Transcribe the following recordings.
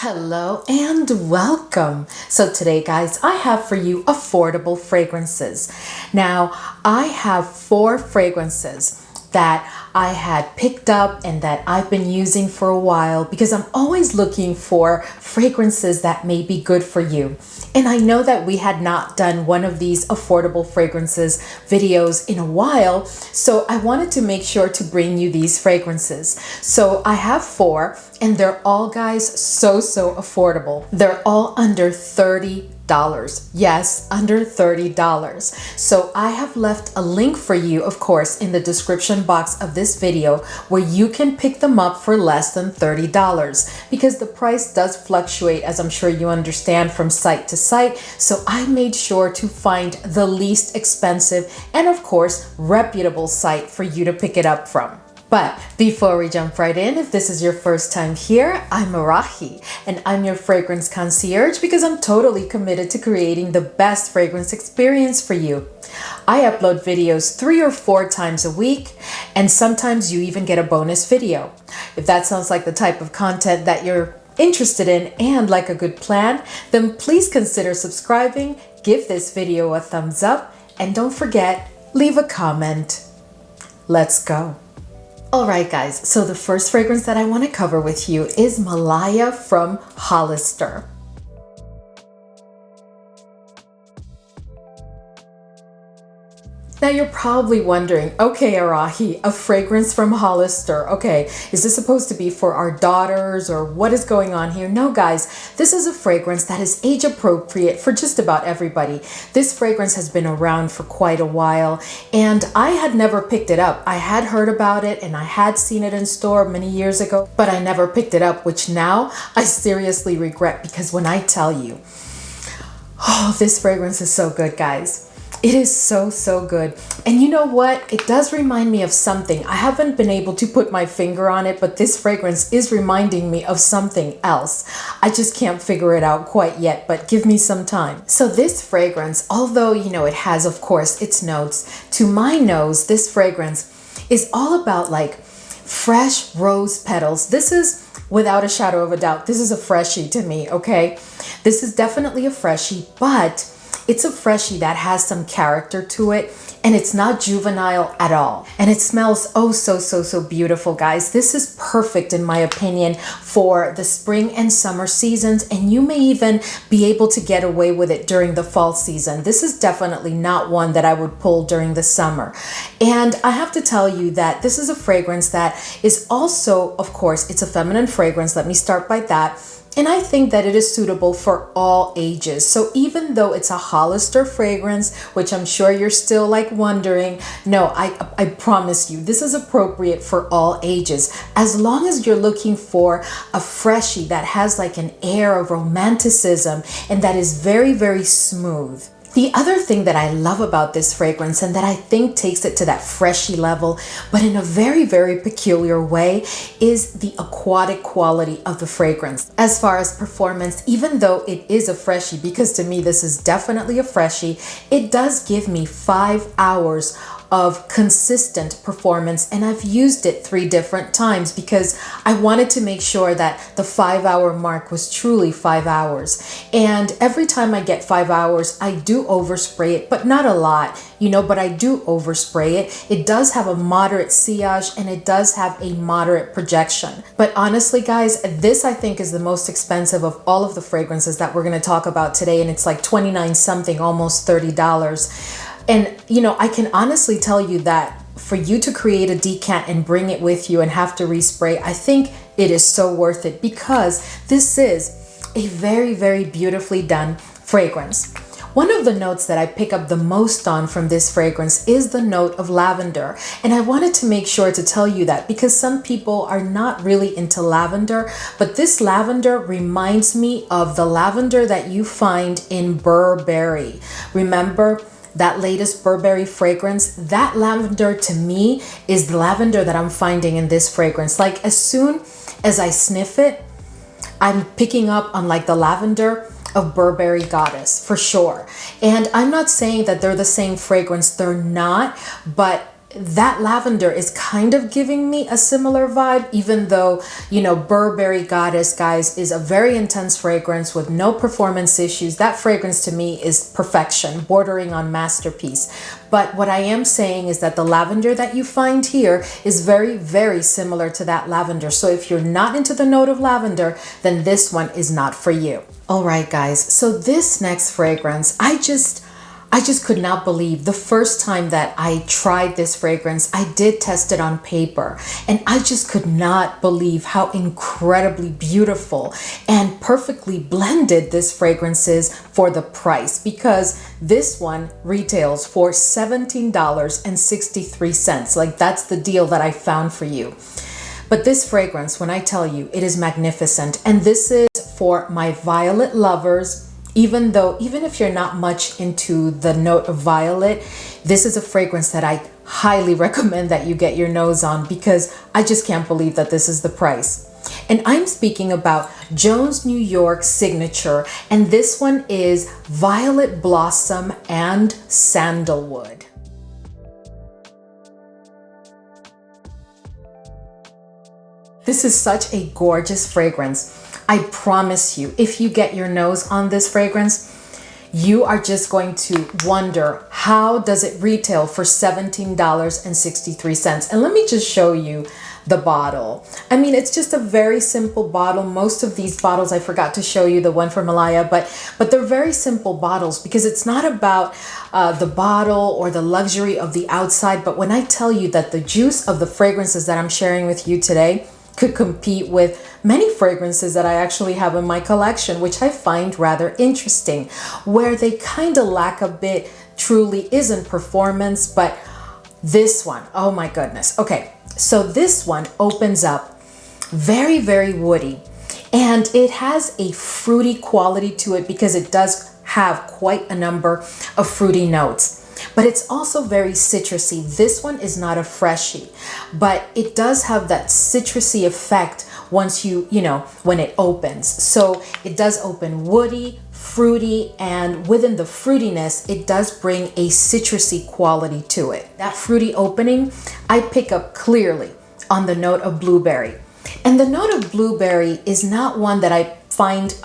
Hello and welcome. So today, guys, I have for you affordable fragrances. Now, I have 4 fragrances that I had picked up and that I've been using for a while because I'm always looking for fragrances that may be good for you. And I know that we had not done one of these affordable fragrances videos in a while, so I wanted to make sure to bring you these fragrances. So I have 4 and they're all, guys, so affordable. They're all under $30. Yes, under $30. So I have left a link for you, of course, in the description box of this video where you can pick them up for less than $30 because the price does fluctuate, as I'm sure you understand, from site to site. So I made sure to find the least expensive and, of course, reputable site for you to pick it up from. But before we jump right in, if this is your first time here, I'm Arahi and I'm your fragrance concierge because I'm totally committed to creating the best fragrance experience for you. I upload videos 3 or 4 times a week, and sometimes you even get a bonus video. If that sounds like the type of content that you're interested in and like a good plan, then please consider subscribing, give this video a thumbs up, and don't forget, leave a comment. Let's go. Alright, guys, so the first fragrance that I want to cover with you is Malaia from Hollister. Now you're probably wondering, okay, Arahi, a fragrance from Hollister. Okay, is this supposed to be for our daughters or what is going on here? No, guys, this is a fragrance that is age appropriate for just about everybody. This fragrance has been around for quite a while and I had never picked it up. I had heard about it and I had seen it in store many years ago, but I never picked it up, which now I seriously regret because when I tell you, oh, this fragrance is so good, guys. It is so good. And you know what? It does remind me of something. I haven't been able to put my finger on it, but this fragrance is reminding me of something else. I just can't figure it out quite yet, but give me some time. So this fragrance, although, it has, of course, its notes, to my nose, this fragrance is all about like fresh rose petals. This is, without a shadow of a doubt, this is a freshie to me, okay? This is definitely a freshie, but it's a freshie that has some character to it and it's not juvenile at all. And it smells oh so beautiful, guys. This is perfect in my opinion for the spring and summer seasons, and you may even be able to get away with it during the fall season. This is definitely not one that I would pull during the summer. And I have to tell you that this is a fragrance that is also, of course, it's a feminine fragrance. Let me start by that. And I think that it is suitable for all ages. So even though it's a Hollister fragrance, which I'm sure you're still like wondering, no, I promise you, this is appropriate for all ages. As long as you're looking for a freshie that has like an air of romanticism and that is very smooth. The other thing that I love about this fragrance and that I think takes it to that freshie level, but in a very peculiar way, is the aquatic quality of the fragrance. As far as performance, even though it is a freshie, because to me this is definitely a freshie, it does give me 5 hours of consistent performance, and I've used it 3 different times because I wanted to make sure that the 5-hour mark was truly 5 hours. And every time I get 5 hours, I do overspray it, but not a lot, but I do overspray it. It does have a moderate sillage and it does have a moderate projection. But honestly, guys, this I think is the most expensive of all of the fragrances that we're going to talk about today, and it's like 29 something, almost $30. And, I can honestly tell you that for you to create a decant and bring it with you and have to respray, I think it is so worth it because this is a very beautifully done fragrance. One of the notes that I pick up the most on from this fragrance is the note of lavender. And I wanted to make sure to tell you that because some people are not really into lavender, but this lavender reminds me of the lavender that you find in Burberry. Remember that latest Burberry fragrance? That lavender to me is the lavender that I'm finding in this fragrance. Like as soon as I sniff it, I'm picking up on like the lavender of Burberry Goddess for sure. And I'm not saying that they're the same fragrance, they're not, but that lavender is kind of giving me a similar vibe, even though, you know, Burberry Goddess, guys, is a very intense fragrance with no performance issues. That fragrance to me is perfection, bordering on masterpiece. But what I am saying is that the lavender that you find here is very, very similar to that lavender. So if you're not into the note of lavender, then this one is not for you. All right, guys. So this next fragrance, I just could not believe the first time that I tried this fragrance. I did test it on paper, and I just could not believe how incredibly beautiful and perfectly blended this fragrance is for the price, because this one retails for $17.63. Like, that's the deal that I found for you. But this fragrance, when I tell you, it is magnificent. And this is for my violet lovers. Even if you're not much into the note of violet, this is a fragrance that I highly recommend that you get your nose on, because I just can't believe that this is the price. And I'm speaking about Jones New York Signature, and this one is Violet Blossom and Sandalwood. This is such a gorgeous fragrance. I promise you, if you get your nose on this fragrance, you are just going to wonder, how does it retail for $17.63? And let me just show you the bottle. I mean, it's just a very simple bottle. Most of these bottles, I forgot to show you the one from Malaia, but they're very simple bottles, because it's not about the bottle or the luxury of the outside. But when I tell you that the juice of the fragrances that I'm sharing with you today could compete with many fragrances that I actually have in my collection, which I find rather interesting. Where they kind of lack a bit truly isn't performance, but this one, oh my goodness. Okay, so this one opens up very, very woody, and it has a fruity quality to it, because it does have quite a number of fruity notes. But it's also very citrusy. This one is not a freshie, but it does have that citrusy effect once when it opens. So it does open woody, fruity, and within the fruitiness, it does bring a citrusy quality to it. That fruity opening, I pick up clearly on the note of blueberry. And the note of blueberry is not one that I find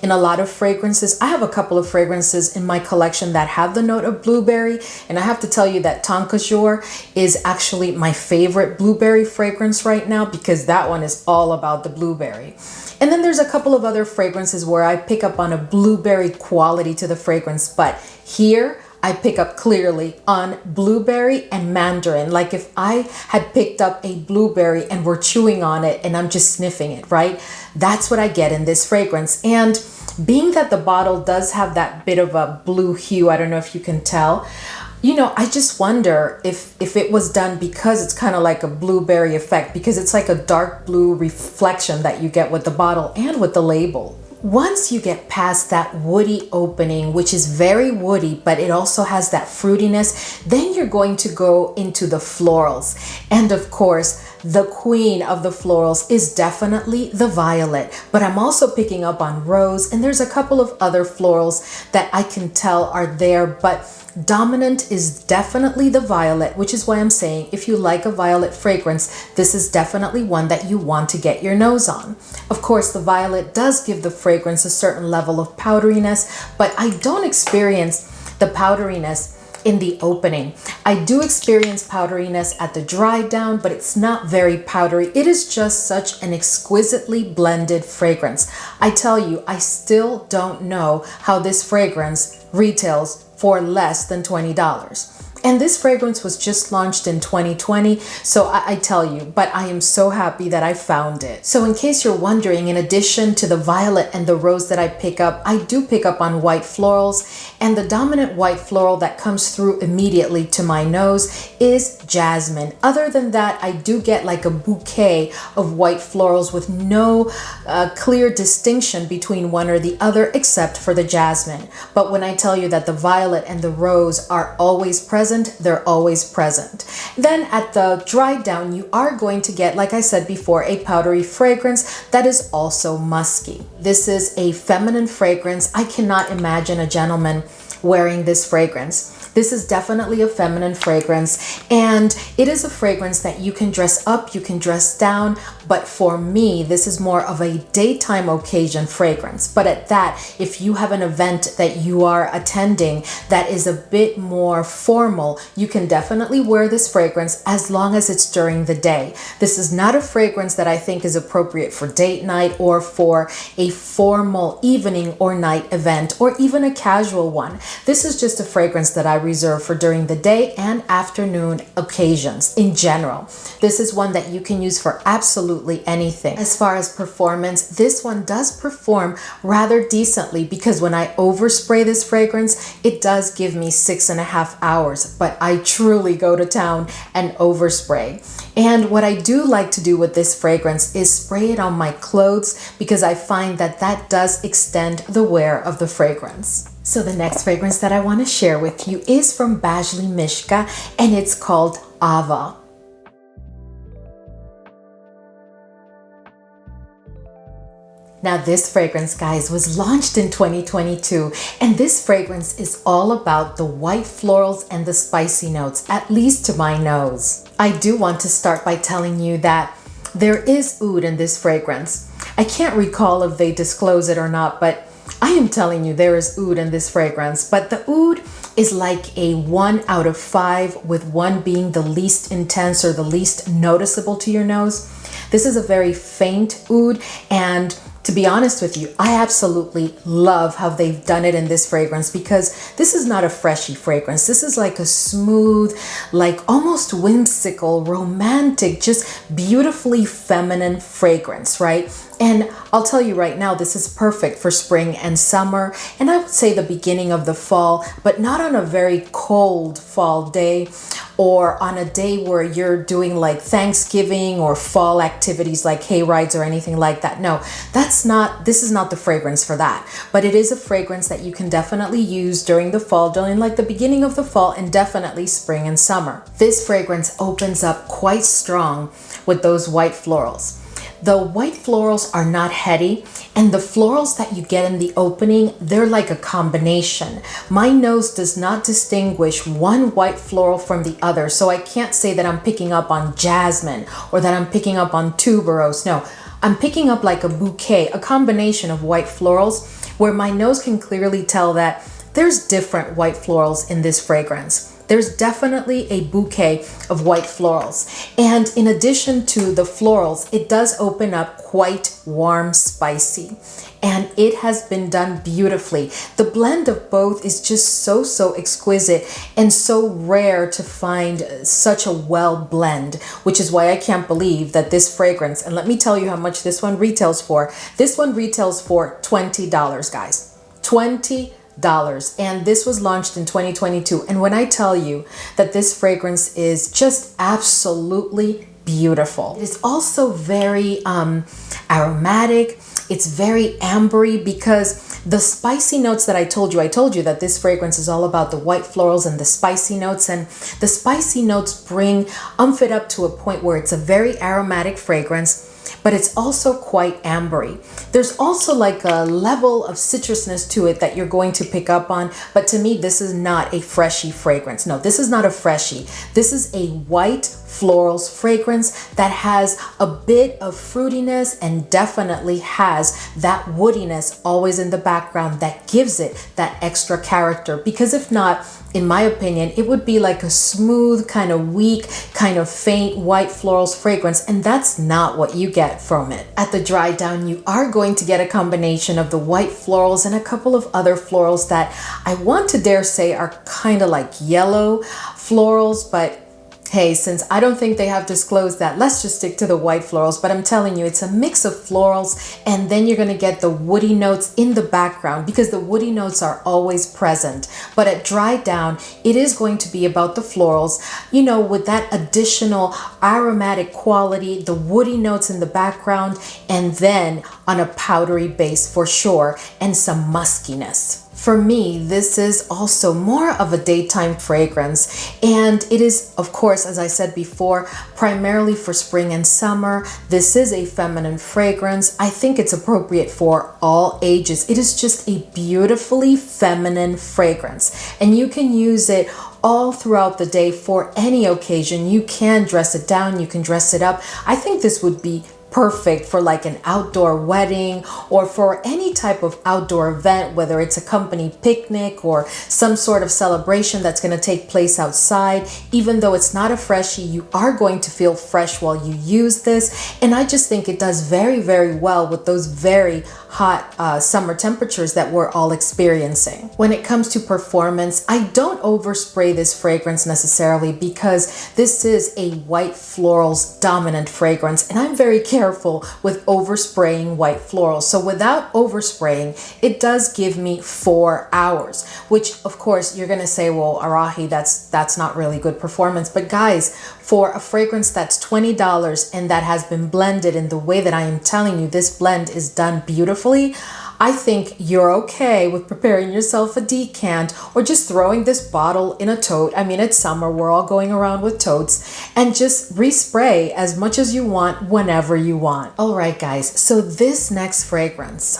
in a lot of fragrances. I have a couple of fragrances in my collection that have the note of blueberry, and I have to tell you that Tonka Jour is actually my favorite blueberry fragrance right now, because that one is all about the blueberry. And then there's a couple of other fragrances where I pick up on a blueberry quality to the fragrance, but here I pick up clearly on blueberry and mandarin. Like if I had picked up a blueberry and we're chewing on it and I'm just sniffing it, right? That's what I get in this fragrance. And being that the bottle does have that bit of a blue hue, I don't know if you can tell, I just wonder if it was done because it's kind of like a blueberry effect, because it's like a dark blue reflection that you get with the bottle and with the label. Once you get past that woody opening, which is very woody, but it also has that fruitiness, then you're going to go into the florals. And of course, the queen of the florals is definitely the violet, but I'm also picking up on rose, and there's a couple of other florals that I can tell are there, but dominant is definitely the violet, which is why I'm saying if you like a violet fragrance, this is definitely one that you want to get your nose on. Of course, the violet does give the fragrance a certain level of powderiness, but I don't experience the powderiness in the opening. I do experience powderiness at the dry down, but it's not very powdery. It is just such an exquisitely blended fragrance. I tell you, I still don't know how this fragrance retails for less than $20. And this fragrance was just launched in 2020, so I tell you, but I am so happy that I found it. So in case you're wondering, in addition to the violet and the rose that I pick up, I do pick up on white florals, and the dominant white floral that comes through immediately to my nose is jasmine. Other than that, I do get like a bouquet of white florals with no clear distinction between one or the other except for the jasmine. But when I tell you that the violet and the rose are always present, they're always present. Then at the dry down, you are going to get, like I said before, a powdery fragrance that is also musky. This is a feminine fragrance. I cannot imagine a gentleman wearing this fragrance. This is definitely a feminine fragrance, and it is a fragrance that you can dress up, you can dress down, but for me, this is more of a daytime occasion fragrance. But at that, if you have an event that you are attending that is a bit more formal, you can definitely wear this fragrance as long as it's during the day. This is not a fragrance that I think is appropriate for date night or for a formal evening or night event or even a casual one. This is just a fragrance that I reserve for during the day and afternoon occasions in general. This is one that you can use for absolutely anything. As far as performance, this one does perform rather decently because when I overspray this fragrance, it does give me 6.5 hours, but I truly go to town and overspray. And what I do like to do with this fragrance is spray it on my clothes because I find that that does extend the wear of the fragrance. So the next fragrance that I want to share with you is from Badgley Mischka, and it's called Ava. Now this fragrance, guys, was launched in 2022, and this fragrance is all about the white florals and the spicy notes, at least to my nose. I do want to start by telling you that there is oud in this fragrance. I can't recall if they disclose it or not, but I am telling you there is oud in this fragrance. But the oud is like a 1 out of 5, with 1 being the least intense or the least noticeable to your nose. This is a very faint oud, and to be honest with you, I absolutely love how they've done it in this fragrance because this is not a freshy fragrance. This is like a smooth, like almost whimsical, romantic, just beautifully feminine fragrance, right? And I'll tell you right now, this is perfect for spring and summer, and I would say the beginning of the fall, but not on a very cold fall day or on a day where you're doing like Thanksgiving or fall activities like hay rides or anything like that. No, this is not the fragrance for that, but it is a fragrance that you can definitely use during the fall, during like the beginning of the fall, and definitely spring and summer. This fragrance opens up quite strong with those white florals. The white florals are not heady, and the florals that you get in the opening, they're like a combination. My nose does not distinguish one white floral from the other, so I can't say that I'm picking up on jasmine or that I'm picking up on tuberose. No, I'm picking up like a bouquet, a combination of white florals where my nose can clearly tell that there's different white florals in this fragrance. There's definitely a bouquet of white florals. And in addition to the florals, it does open up quite warm, spicy. And it has been done beautifully. The blend of both is just so exquisite and so rare to find such a well blend, which is why I can't believe that this fragrance, and let me tell you how much this one retails for. This one retails for $20, guys. $20. And this was launched in 2022. And when I tell you that this fragrance is just absolutely beautiful, it is also very aromatic. It's very ambery because the spicy notes that I told you that this fragrance is all about the white florals and the spicy notes, and the spicy notes bring it up to a point where it's a very aromatic fragrance, but it's also quite ambery. There's also like a level of citrusness to it that you're going to pick up on, but to me, this is not a freshy fragrance. No, this is not a freshie. This is a white florals fragrance that has a bit of fruitiness and definitely has that woodiness always in the background that gives it that extra character, because if not, in my opinion, it would be like a smooth, kind of weak, kind of faint white florals fragrance, and that's not what you get from it. At the dry down, you are going to get a combination of the white florals and a couple of other florals that I want to dare say are kind of like yellow florals, but hey, since I don't think they have disclosed that, let's just stick to the white florals. But I'm telling you, it's a mix of florals, and then you're going to get the woody notes in the background because the woody notes are always present. But at dry down, it is going to be about the florals, you know, with that additional aromatic quality, the woody notes in the background, and then on a powdery base for sure, and some muskiness. For me, this is also more of a daytime fragrance, and it is, of course, as I said before, primarily for spring and summer. This is a feminine fragrance. I think it's appropriate for all ages. It is just a beautifully feminine fragrance, and you can use it all throughout the day for any occasion. You can dress it down, you can dress it up. I think this would be perfect for like an outdoor wedding or for any type of outdoor event, whether it's a company picnic or some sort of celebration that's going to take place outside. Even though it's not a freshie, you are going to feel fresh while you use this. And I just think it does very, very well with those very hot summer temperatures that we're all experiencing. When it comes to performance, I don't overspray this fragrance necessarily because this is a white florals dominant fragrance, and I'm very careful with overspraying white florals. So without overspraying, it does give me 4 hours, which of course you're gonna say, well, Arahi, that's not really good performance. But guys, for a fragrance that's $20 and that has been blended in the way that I am telling you, this blend is done beautifully, I think you're okay with preparing yourself a decant or just throwing this bottle in a tote. I mean, it's summer, we're all going around with totes, and just respray as much as you want whenever you want. All right, guys, so this next fragrance,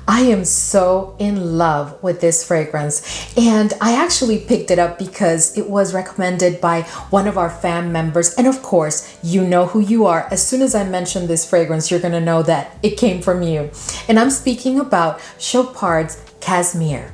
I am so in love with this fragrance, and I actually picked it up because it was recommended by one of our fam members. And of course, you know who you are. As soon as I mention this fragrance, you're gonna know that it came from you. And I'm speaking about Chopard Casmir.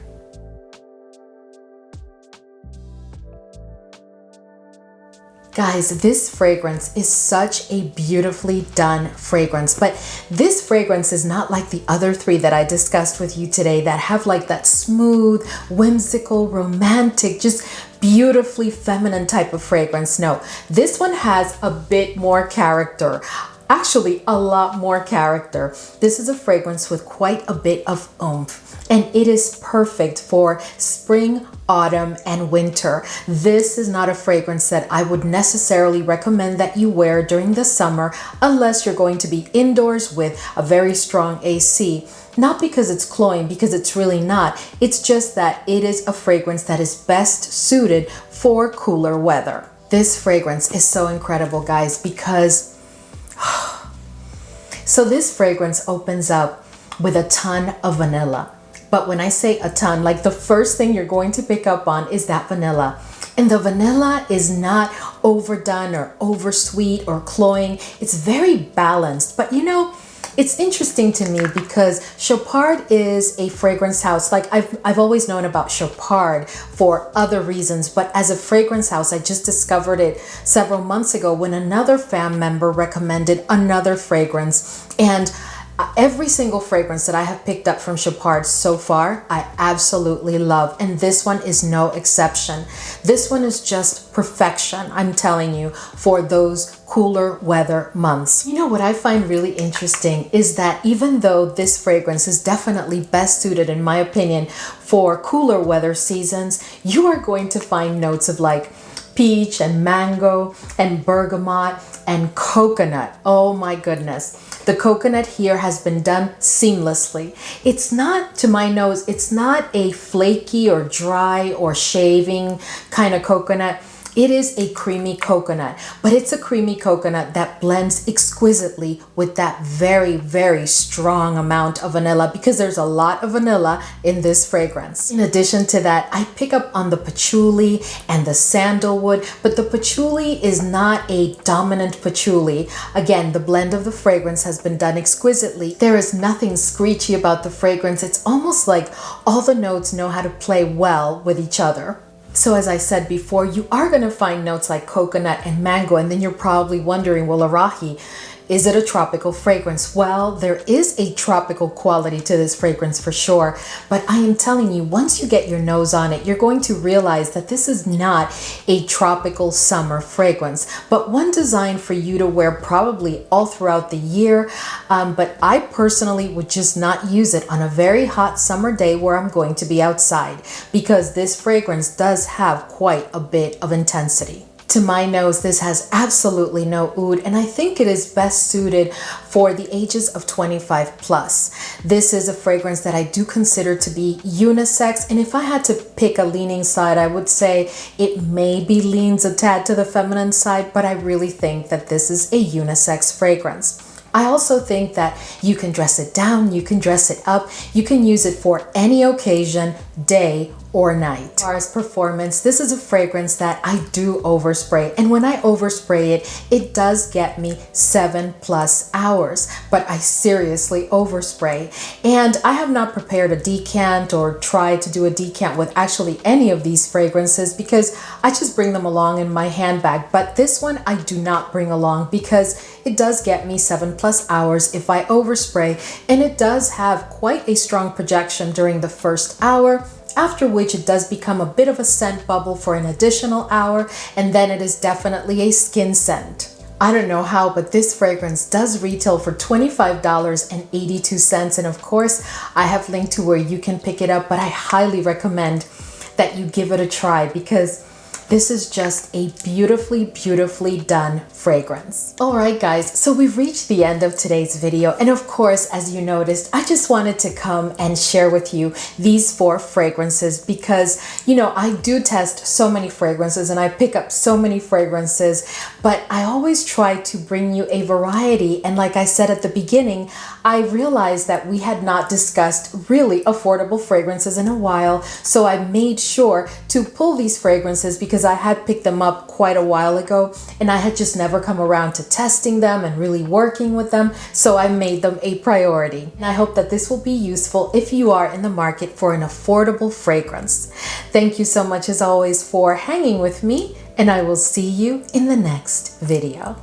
Guys, this fragrance is such a beautifully done fragrance, but this fragrance is not like the other three that I discussed with you today that have like that smooth, whimsical, romantic, just beautifully feminine type of fragrance. No, this one has a bit more character. Actually, a lot more character. This is a fragrance with quite a bit of oomph, and it is perfect for spring, autumn, and winter. This is not a fragrance that I would necessarily recommend that you wear during the summer unless you're going to be indoors with a very strong AC. Not because it's cloying, because it's really not. It's just that it is a fragrance that is best suited for cooler weather. This fragrance is so incredible, guys, because so this fragrance opens up with a ton of vanilla. But when I say a ton, like the first thing you're going to pick up on is that vanilla. And the vanilla is not overdone or oversweet or cloying. It's very balanced. But you know, it's interesting to me because Chopard is a fragrance house. Like I've always known about Chopard for other reasons, but as a fragrance house, I just discovered it several months ago when another fam member recommended another fragrance. And every single fragrance that I have picked up from Chopard so far, I absolutely love. And this one is no exception. This one is just perfection, I'm telling you, for those cooler weather months. You know what I find really interesting is that even though this fragrance is definitely best suited, in my opinion, for cooler weather seasons, you are going to find notes of like peach and mango and bergamot and coconut. Oh my goodness. The coconut here has been done seamlessly. It's not, to my nose, it's not a flaky or dry or shaving kind of coconut. It is a creamy coconut, but it's a creamy coconut that blends exquisitely with that very, very strong amount of vanilla, because there's a lot of vanilla in this fragrance. In addition to that, I pick up on the patchouli and the sandalwood, but the patchouli is not a dominant patchouli. Again, the blend of the fragrance has been done exquisitely. There is nothing screechy about the fragrance. It's almost like all the notes know how to play well with each other. So as I said before, you are going to find notes like coconut and mango, and then you're probably wondering, well, Arahi, is it a tropical fragrance? Well, there is a tropical quality to this fragrance for sure, but I am telling you, once you get your nose on it, you're going to realize that this is not a tropical summer fragrance, but one designed for you to wear probably all throughout the year. But I personally would just not use it on a very hot summer day where I'm going to be outside, because this fragrance does have quite a bit of intensity. To my nose, this has absolutely no oud, and I think it is best suited for the ages of 25 plus. This is a fragrance that I do consider to be unisex, and if I had to pick a leaning side, I would say it maybe leans a tad to the feminine side, but I really think that this is a unisex fragrance. I also think that you can dress it down, you can dress it up, you can use it for any occasion, day or night. As far as performance, this is a fragrance that I do overspray, and when I overspray it, it does get me 7+ hours, but I seriously overspray. And I have not prepared a decant or tried to do a decant with actually any of these fragrances because I just bring them along in my handbag, but this one I do not bring along because it does get me 7+ hours if I overspray, and it does have quite a strong projection during the first hour, after which it does become a bit of a scent bubble for an additional hour, and then it is definitely a skin scent. I don't know how, but this fragrance does retail for $25.82, and of course I have linked to where you can pick it up, but I highly recommend that you give it a try because this is just a beautifully, beautifully done fragrance. All right, guys, so we've reached the end of today's video. And of course, as you noticed, I just wanted to come and share with you these 4 fragrances because, you know, I do test so many fragrances and I pick up so many fragrances, but I always try to bring you a variety. And like I said at the beginning, I realized that we had not discussed really affordable fragrances in a while. So I made sure to pull these fragrances because I had picked them up quite a while ago and I had just never come around to testing them and really working with them. So I made them a priority. And I hope that this will be useful if you are in the market for an affordable fragrance. Thank you so much as always for hanging with me, and I will see you in the next video.